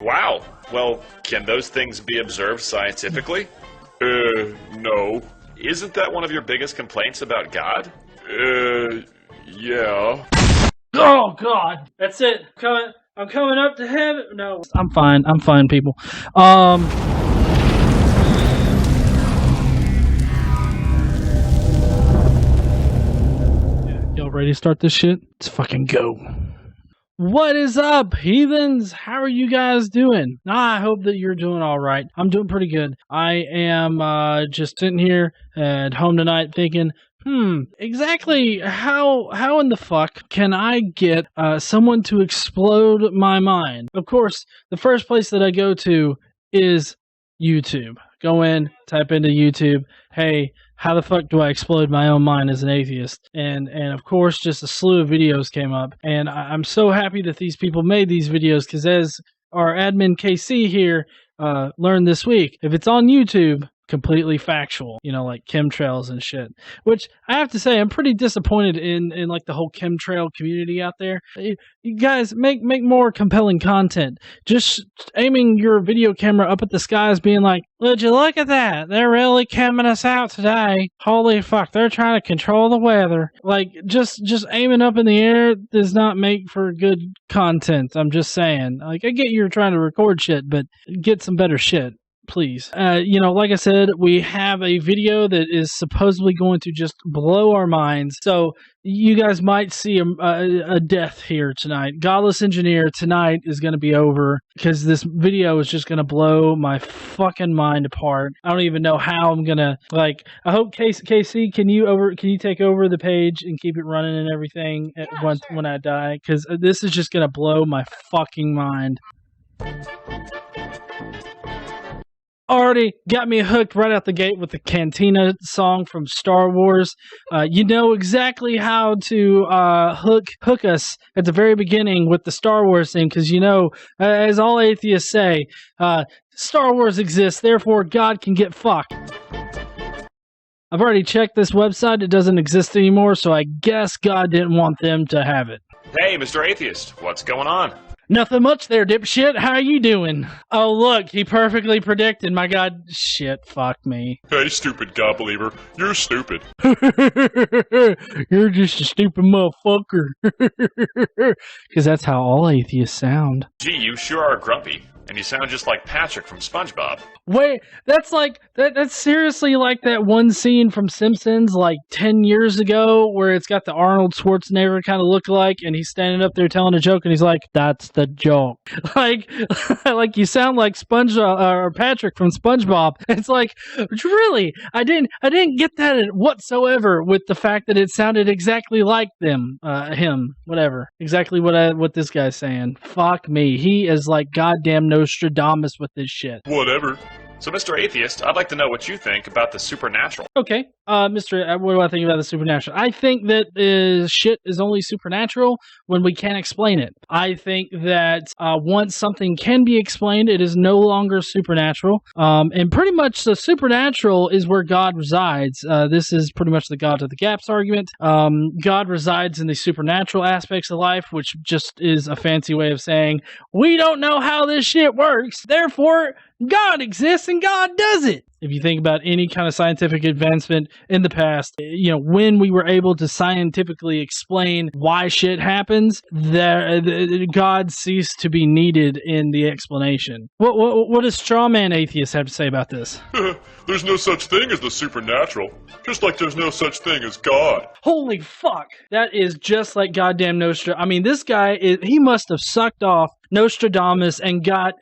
Wow. Well, can those things be observed scientifically? No. Isn't that one of your biggest complaints about God? Yeah. Oh, God. That's it. I'm coming up to heaven. No. I'm fine. I'm fine, people. Y'all ready to start this shit? Let's fucking go. What is up, heathens? How are you guys doing? I hope that you're doing all right. I'm doing pretty good. I am just sitting here at home tonight thinking, exactly how in the fuck can I get someone to explode my mind? Of course, the first place that I go to is YouTube. Go in, type into YouTube, hey, how the fuck do I explode my own mind as an atheist? And of course, just a slew of videos came up. And I'm so happy that these people made these videos, because as our admin KC here learned this week, if it's on YouTube, completely factual, like chemtrails and shit. Which I have to say, I'm pretty disappointed in like the whole chemtrail community out there. You guys make more compelling content. Just aiming your video camera up at the skies, being like, "Would you look at that? They're really chemming us out today. Holy fuck, they're trying to control the weather." Like, just aiming up in the air does not make for good content. I'm just saying. Like, I get you're trying to record shit, but get some better shit. Please. Like I said, we have a video that is supposedly going to just blow our minds. So you guys might see a death here tonight. Godless Engineer tonight is going to be over because this video is just going to blow my fucking mind apart. I don't even know how I'm going to, I hope KC, can you take over the page and keep it running and everything when I die? Because this is just going to blow my fucking mind. Already got me hooked right out the gate with the Cantina song from Star Wars. You know exactly how to hook us at the very beginning with the Star Wars theme, because as all atheists say, Star Wars exists, therefore God can get fucked. I've already checked this website, it doesn't exist anymore, so I guess God didn't want them to have it. Hey, Mr. Atheist, what's going on? Nothing much there, dipshit. How you doing? Oh, look, he perfectly predicted. My God, shit, fuck me. Hey, stupid God believer, you're stupid. You're just a stupid motherfucker. Because that's how all atheists sound. Gee, you sure are grumpy. And you sound just like Patrick from SpongeBob. Wait, that's seriously like that one scene from Simpsons like 10 years ago where it's got the Arnold Schwarzenegger kind of look-alike, and he's standing up there telling a joke and he's like, "That's the joke." Like you sound like or Patrick from SpongeBob. It's like, really? I didn't get that whatsoever with the fact that it sounded exactly like him, whatever. Exactly what this guy's saying. Fuck me. He is like goddamn Nostradamus with this shit. Whatever. So, Mr. Atheist, I'd like to know what you think about the supernatural. Okay, what do I think about the supernatural? I think that shit is only supernatural when we can't explain it. I think that once something can be explained, it is no longer supernatural. And pretty much the supernatural is where God resides. This is pretty much the God of the gaps argument. God resides in the supernatural aspects of life, which just is a fancy way of saying, we don't know how this shit works, therefore God exists and God does it. If you think about any kind of scientific advancement in the past, when we were able to scientifically explain why shit happens, God ceased to be needed in the explanation. What does strawman atheists have to say about this? There's no such thing as the supernatural, just like there's no such thing as God. Holy fuck! That is just like goddamn Nostradamus. I mean, this guy he must have sucked off Nostradamus and got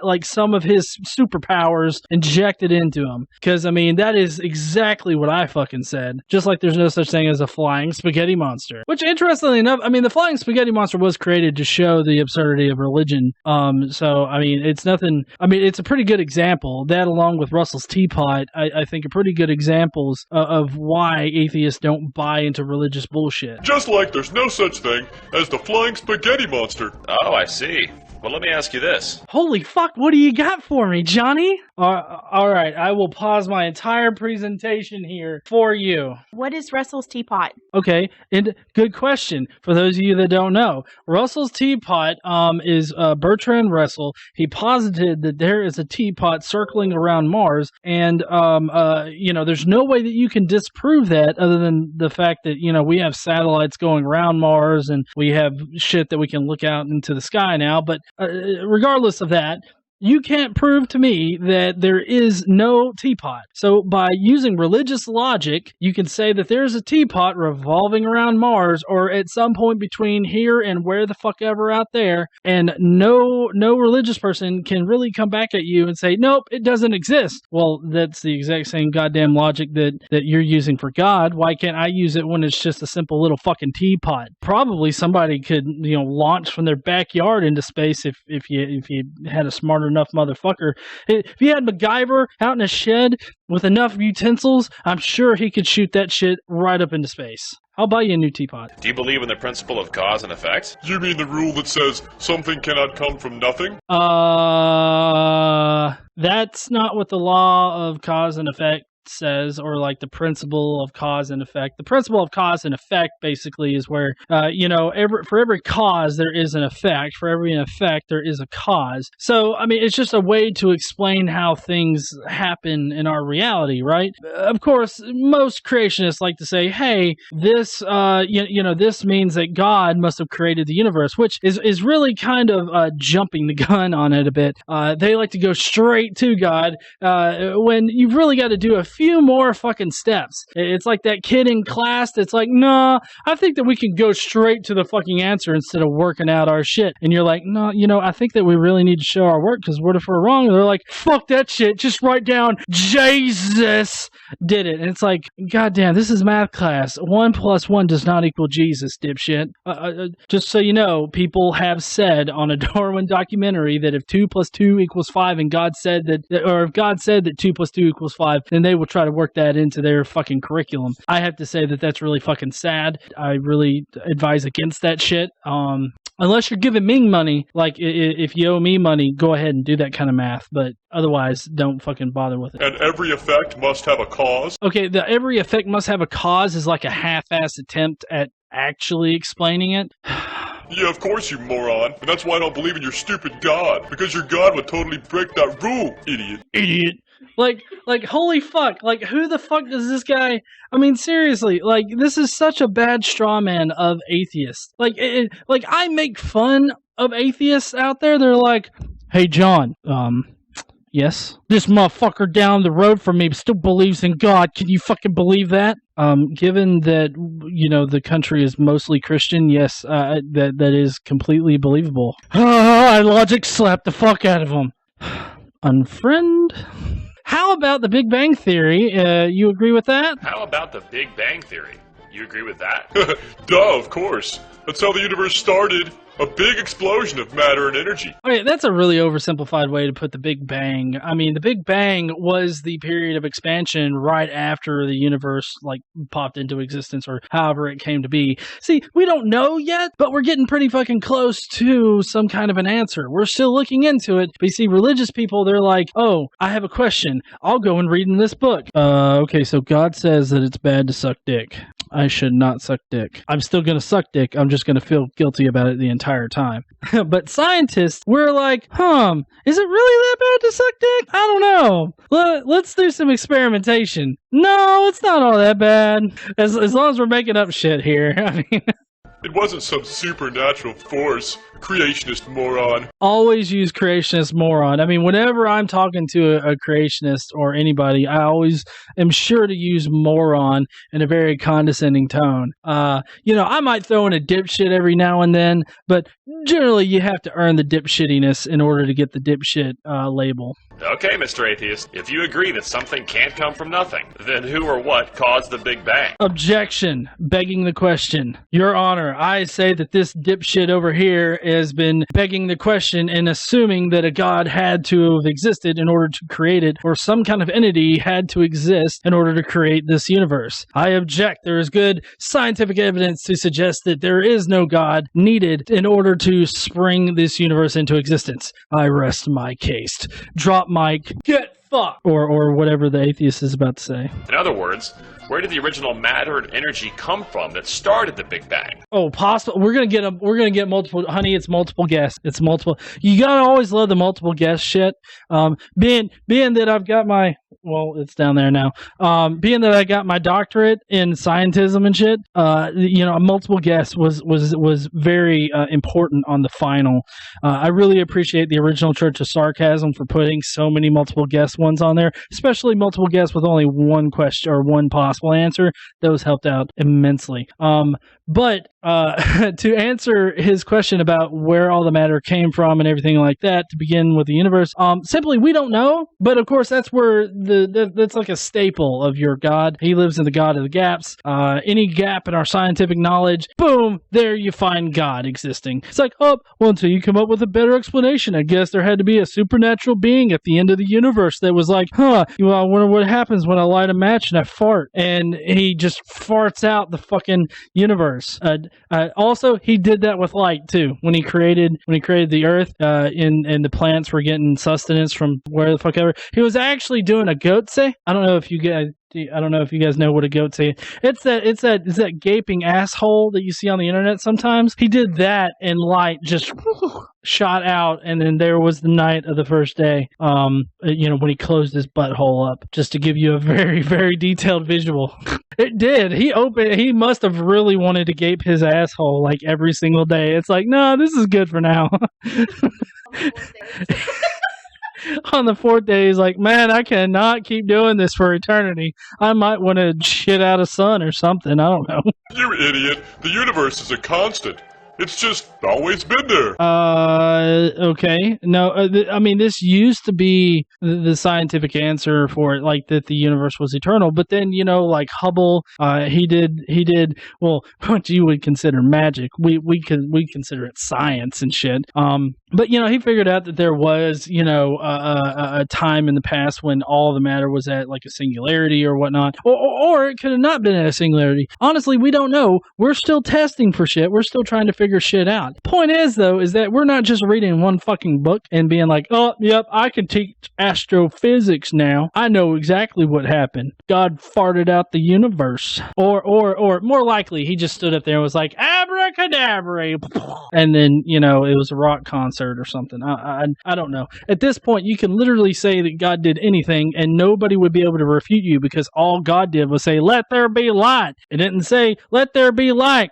like some of his superpowers injected into him. Because, I mean, that is exactly what I fucking said. Just like there's no such thing as a flying spaghetti monster. Which, interestingly enough, I mean, the flying spaghetti monster was created to show the absurdity of religion. So, I mean, it's nothing... I mean, it's a pretty good example. That, along with Russell's teapot, I think are pretty good examples of why atheists don't buy into religious bullshit. Just like there's no such thing as the flying spaghetti monster. Oh, I see. Well, let me ask you this. Holy fuck, what do you got for me, Johnny? All right, I will pause my entire presentation here for you. What is Russell's teapot? Okay, and good question. For those of you that don't know, Russell's teapot is Bertrand Russell. He posited that there is a teapot circling around Mars, and there's no way that you can disprove that other than the fact that we have satellites going around Mars and we have shit that we can look out into the sky now. But regardless of that, you can't prove to me that there is no teapot. So by using religious logic, you can say that there's a teapot revolving around Mars or at some point between here and where the fuck ever out there, and no religious person can really come back at you and say, nope, it doesn't exist. Well, that's the exact same goddamn logic that you're using for God. Why can't I use it when it's just a simple little fucking teapot? Probably somebody could, launch from their backyard into space if you had a smarter enough motherfucker. If you had MacGyver out in a shed with enough utensils, I'm sure he could shoot that shit right up into space. I'll buy you a new teapot. Do you believe in the principle of cause and effect? You mean the rule that says something cannot come from nothing? That's not what the law of cause and effect says, or like the principle of cause and effect. The principle of cause and effect basically is where, for every cause there is an effect. For every effect there is a cause. So, I mean, it's just a way to explain how things happen in our reality, right? Of course, most creationists like to say, hey, this, this means that God must have created the universe, which is really kind of jumping the gun on it a bit. They like to go straight to God when you've really got to do a few more fucking steps. It's like that kid in class that's like, nah, I think that we can go straight to the fucking answer instead of working out our shit. And you're like, no, I think that we really need to show our work, because what if we're wrong? And they're like, fuck that shit, just write down Jesus did it. And it's like, goddamn, this is math class. 1 + 1 does not equal Jesus, dipshit. Just so you know, people have said on a Darwin documentary that if 2 + 2 = 5 and God said that, or if God said that 2 + 2 = 5, then they will try to work that into their fucking curriculum. I have to say that that's really fucking sad. I really advise against that shit. Unless you're giving me money, like if you owe me money, go ahead and do that kind of math. But otherwise, don't fucking bother with it. And every effect must have a cause? Okay, the every effect must have a cause is like a half-assed attempt at actually explaining it. Yeah, of course, you moron. And that's why I don't believe in your stupid God. Because your God would totally break that rule, idiot. Idiot. Like, holy fuck. Like, who the fuck does this guy... I mean, seriously, like, this is such a bad straw man of atheists. Like, I make fun of atheists out there. They're like, hey, John, yes? This motherfucker down the road from me still believes in God. Can you fucking believe that? Given that, the country is mostly Christian, yes, that is completely believable. I logic slapped the fuck out of him. Unfriend? How about the Big Bang Theory? You agree with that? How about the Big Bang Theory? You agree with that? Duh, of course. That's how the universe started. A big explosion of matter and energy. Okay, that's a really oversimplified way to put the Big Bang. I mean, the Big Bang was the period of expansion right after the universe, popped into existence, or however it came to be. See, we don't know yet, but we're getting pretty fucking close to some kind of an answer. We're still looking into it, but you see, religious people, they're like, oh, I have a question. I'll go and read in this book. Okay, so God says that it's bad to suck dick. I should not suck dick. I'm still going to suck dick. I'm just going to feel guilty about it the entire time. But scientists, we're like, is it really that bad to suck dick? I don't know. Let's do some experimentation. No, it's not all that bad. As long as we're making up shit here. I mean... It wasn't some supernatural force. Creationist moron. Always use creationist moron. I mean, whenever I'm talking to a creationist or anybody, I always am sure to use moron in a very condescending tone. I might throw in a dipshit every now and then, but generally you have to earn the dipshittiness in order to get the dipshit label. Okay, Mr. Atheist, if you agree that something can't come from nothing, then who or what caused the Big Bang? Objection. Begging the question. Your Honor, I say that this dipshit over here has been begging the question and assuming that a god had to have existed in order to create it, or some kind of entity had to exist in order to create this universe. I object. There is good scientific evidence to suggest that there is no god needed in order to spring this universe into existence. I rest my case. Drop mic. Get fuck? Or whatever the atheist is about to say. In other words, where did the original matter and energy come from that started the Big Bang? Oh, possible. We're gonna get multiple. Honey, it's multiple guess. It's multiple. You gotta always love the multiple guess shit. Being that I've got my, well, it's down there now. Being that I got my doctorate in scientism and shit, a multiple guess was very important on the final. I really appreciate the original Church of Sarcasm for putting so many multiple guess ones on there, especially multiple guess with only one question or one possible answer. Those helped out immensely. But to answer his question about where all the matter came from and everything like that, to begin with the universe, simply we don't know. But of course, that's where that's like a staple of your God. He lives in the God of the gaps. Any gap in our scientific knowledge, boom, there you find God existing. It's like, oh, well, until you come up with a better explanation, I guess there had to be a supernatural being at the end of the universe that was like, I wonder what happens when I light a match and I fart, and he just farts out the fucking universe. Also, he did that with light too. When he created the earth, and the plants were getting sustenance from where the fuck ever. He was actually doing a goatse. I don't know if you guys know what a goatse is. It's that gaping asshole that you see on the internet sometimes. He did that, and light just shot out, and then there was the night of the first day. When he closed his butthole up, just to give you a very, very detailed visual. It did. He must have really wanted to gape his asshole like every single day. It's like, no, this is good for now. On the fourth day, he's like, man, I cannot keep doing this for eternity. I might want to shit out a sun or something. I don't know. You idiot. The universe is a constant. It's just always been there. Okay. No, this used to be the scientific answer for it, like that the universe was eternal. But then, like Hubble, he did, well, what you would consider magic. We consider it science and shit. But, he figured out that there was, a time in the past when all the matter was at like a singularity or whatnot. Or it could have not been at a singularity. Honestly, we don't know. We're still testing for shit. We're still trying to figure shit out. Point is, though, is that we're not just reading one fucking book and being like, oh, yep, I can teach astrophysics now. I know exactly what happened. God farted out the universe. Or more likely, he just stood up there and was like, abracadabra. And then, it was a rock concert or something. I don't know. At this point, you can literally say that God did anything and nobody would be able to refute you, because all God did was say, let there be light. It didn't say, let there be light.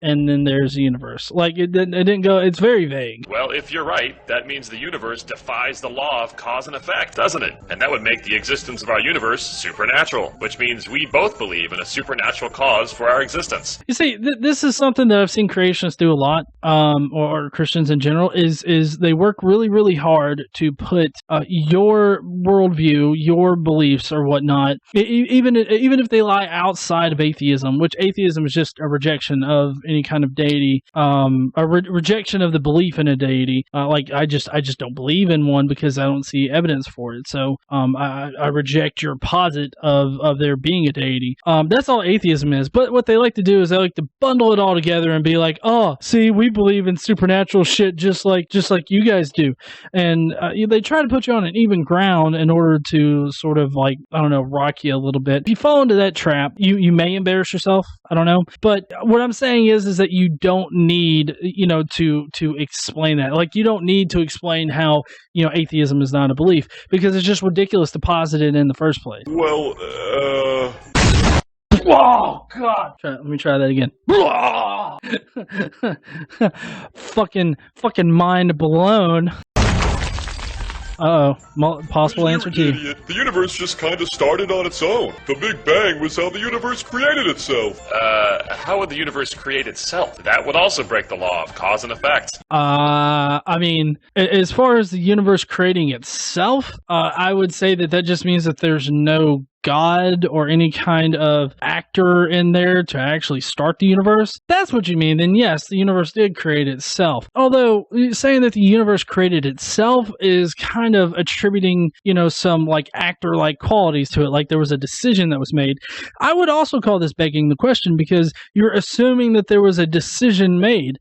And then there's the universe. Like, it didn't go, it's very vague. Well, if you're right, that means the universe defies the law of cause and effect, doesn't it? And that would make the existence of our universe supernatural, which means we both believe in a supernatural cause for our existence. You see, this is something that I've seen creationists do a lot, or Christians in general, is they work really, really hard to put your worldview, your beliefs or whatnot, even if they lie outside of atheism, which atheism is just a rejection of any kind of deity, a rejection of the belief in a deity. Like I just don't believe in one because I don't see evidence for it. So I reject your posit of there being a deity. That's all atheism is. But what they like to do is they like to bundle it all together and be like, oh, see, we believe in supernatural shit just like you guys do. And they try to put you on an even ground in order to sort of like, I don't know, rock you a little bit. If you fall into that trap, you may embarrass yourself. I don't know. But what I'm saying is that you don't need, to explain that. Like, you don't need to explain how, atheism is not a belief, because it's just ridiculous to posit it in the first place. Well, Oh, God. Let me try that again. fucking mind blown. Uh-oh. Possible answer T. Idiot. The universe just kind of started on its own. The Big Bang was how the universe created itself. How would the universe create itself? That would also break the law of cause and effect. As far as the universe creating itself, I would say that just means that there's no God or any kind of actor in there to actually start the universe, that's what you mean, then yes, the universe did create itself. Although saying that the universe created itself is kind of attributing, some like actor-like qualities to it, like there was a decision that was made. I would also call this begging the question because you're assuming that there was a decision made.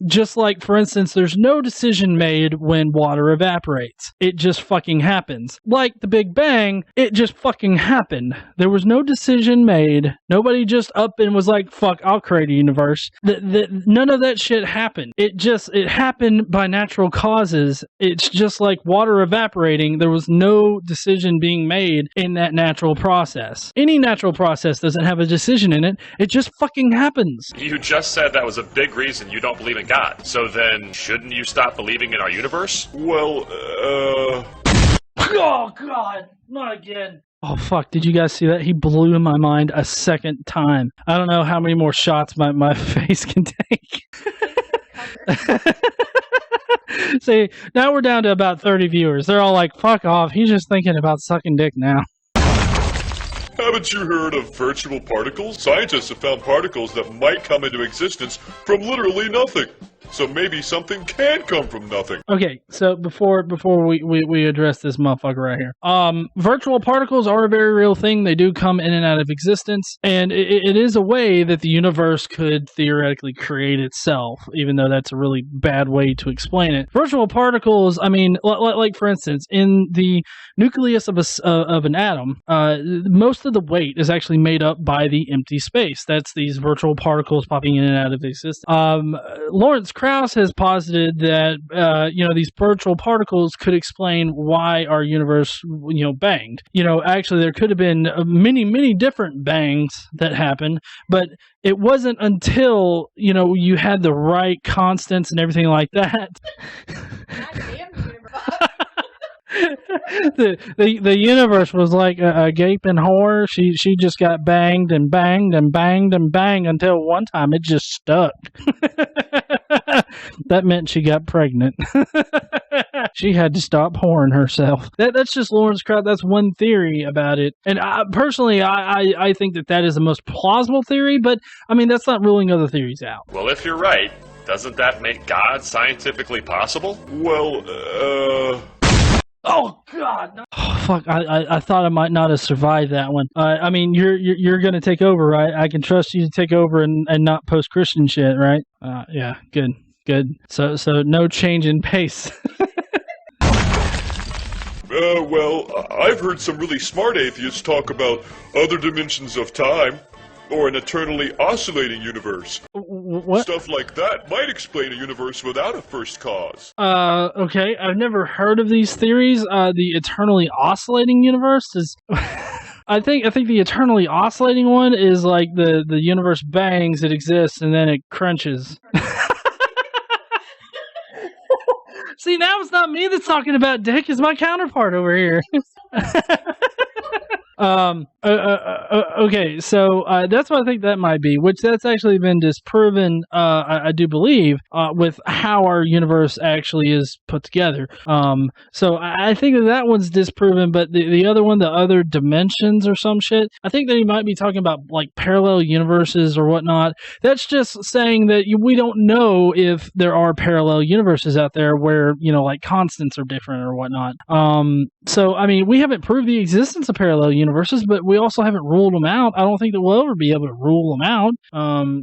Just like, for instance, there's no decision made when water evaporates. It just fucking happens. Like the Big Bang, it just fucking happened. There was no decision made. Nobody just up and was like, fuck, I'll create a universe. None of that shit happened. It happened by natural causes. It's just like water evaporating. There was no decision being made in that natural process. Any natural process doesn't have a decision in it. It just fucking happens. You just said that was a big reason you don't believe in God. So then, shouldn't you stop believing in our universe? Well, Oh, God. Not again. Oh, fuck. Did you guys see that? He blew in my mind a second time. I don't know how many more shots my face can take. See, now we're down to about 30 viewers. They're all like, fuck off. He's just thinking about sucking dick now. Haven't you heard of virtual particles? Scientists have found particles that might come into existence from literally nothing. So maybe something can come from nothing. Okay, so before we address this motherfucker right here, virtual particles are a very real thing. They do come in and out of existence, and it is a way that the universe could theoretically create itself, even though that's a really bad way to explain it. Virtual particles, I mean, like for instance, in the nucleus of an atom, most of the weight is actually made up by the empty space. That's these virtual particles popping in and out of existence. Lawrence Krauss has posited that these virtual particles could explain why our universe banged. Actually there could have been many different bangs that happened, but it wasn't until you had the right constants and everything like that. The universe was like a gaping whore. She just got banged and banged and banged and banged until one time it just stuck. That meant she got pregnant. She had to stop whoring herself. That's just Lawrence Krauss. That's one theory about it. And personally, I think that is the most plausible theory, but I mean, that's not ruling other theories out. Well, if you're right, doesn't that make God scientifically possible? Well, Oh God! No. Oh, fuck! I thought I might not have survived that one. I mean, you're gonna take over, right? I can trust you to take over and not post Christian shit, right? Yeah, good. So no change in pace. Well, I've heard some really smart atheists talk about other dimensions of time. Or an eternally oscillating universe. What? Stuff like that might explain a universe without a first cause. Okay. I've never heard of these theories. The eternally oscillating universe is... I think the eternally oscillating one is like the universe bangs, it exists, and then it crunches. See, now it's not me that's talking about dick, it's my counterpart over here. Okay, so that's what I think that might be, which that's actually been disproven, I do believe, with how our universe actually is put together. So I think that one's disproven, but the other one, the other dimensions or some shit, I think that he might be talking about like parallel universes or whatnot. That's just saying that we don't know if there are parallel universes out there where, like constants are different or whatnot. So, I mean, we haven't proved the existence of parallel universes, but we also haven't ruled them out. I don't think that we'll ever be able to rule them out.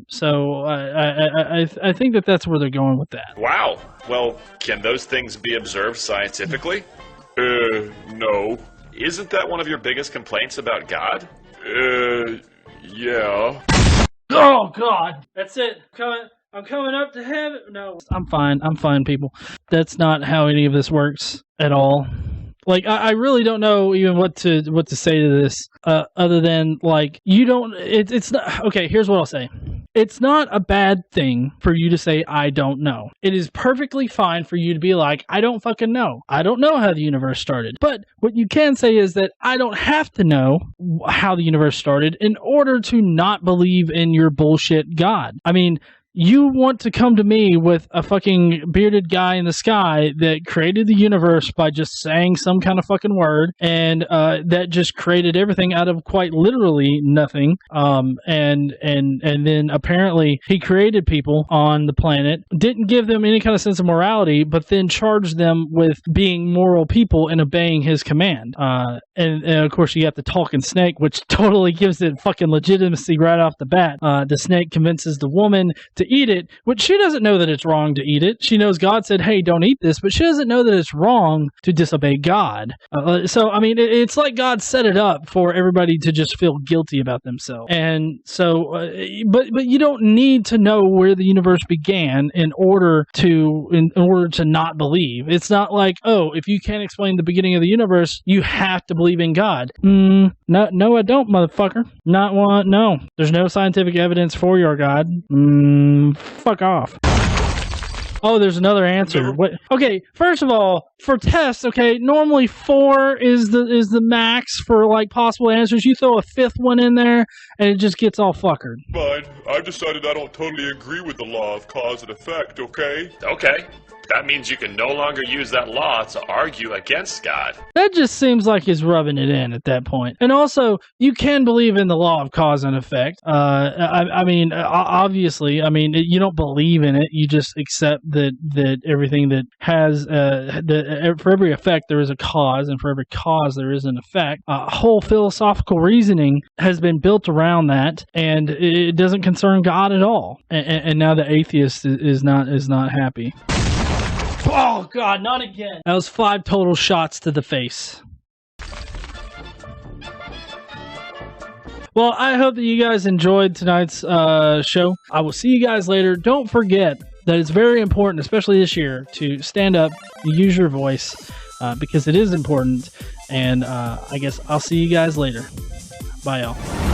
So I think that that's where they're going with that. Wow. Well, can those things be observed scientifically? No. Isn't that one of your biggest complaints about God? Yeah. Oh, God. That's it. I'm coming up to heaven. No. I'm fine, people. That's not how any of this works at all. Like, I really don't know even what to say to this, other than, like, you don't, it's not, okay, here's what I'll say. It's not a bad thing for you to say, I don't know. It is perfectly fine for you to be like, I don't fucking know. I don't know how the universe started. But what you can say is that I don't have to know how the universe started in order to not believe in your bullshit God. I mean, you want to come to me with a fucking bearded guy in the sky that created the universe by just saying some kind of fucking word, and that just created everything out of quite literally nothing. And then apparently he created people on the planet, didn't give them any kind of sense of morality, but then charged them with being moral people and obeying his command. And of course you got the talking snake, which totally gives it fucking legitimacy right off the bat. The snake convinces the woman to eat it, which she doesn't know that it's wrong to eat it. She knows God said, hey, don't eat this, but she doesn't know that it's wrong to disobey God. So, I mean, it's like God set it up for everybody to just feel guilty about themselves. And so, but you don't need to know where the universe began in order to not believe. It's not like, oh, if you can't explain the beginning of the universe, you have to believe in God. No, I don't, motherfucker. Not one. No, there's no scientific evidence for your God. Fuck off. Oh, there's another answer. What? Okay, first of all, for tests, okay, normally 4 is the max for like possible answers. You throw a 5th one in there, and it just gets all fuckered. Fine. I've decided I don't totally agree with the law of cause and effect, okay? Okay. That means you can no longer use that law to argue against God. That just seems like he's rubbing it in at that point. And also, you can believe in the law of cause and effect. I mean, obviously, I mean, you don't believe in it. You just accept that everything that has, for every effect, there is a cause, and for every cause, there is an effect. Whole philosophical reasoning has been built around that, and it doesn't concern God at all. And now the atheist is not happy. Oh, God, not again. That was 5 total shots to the face. Well, I hope that you guys enjoyed tonight's show. I will see you guys later. Don't forget that it's very important, especially this year, to stand up, use your voice, because it is important. And I guess I'll see you guys later. Bye, y'all.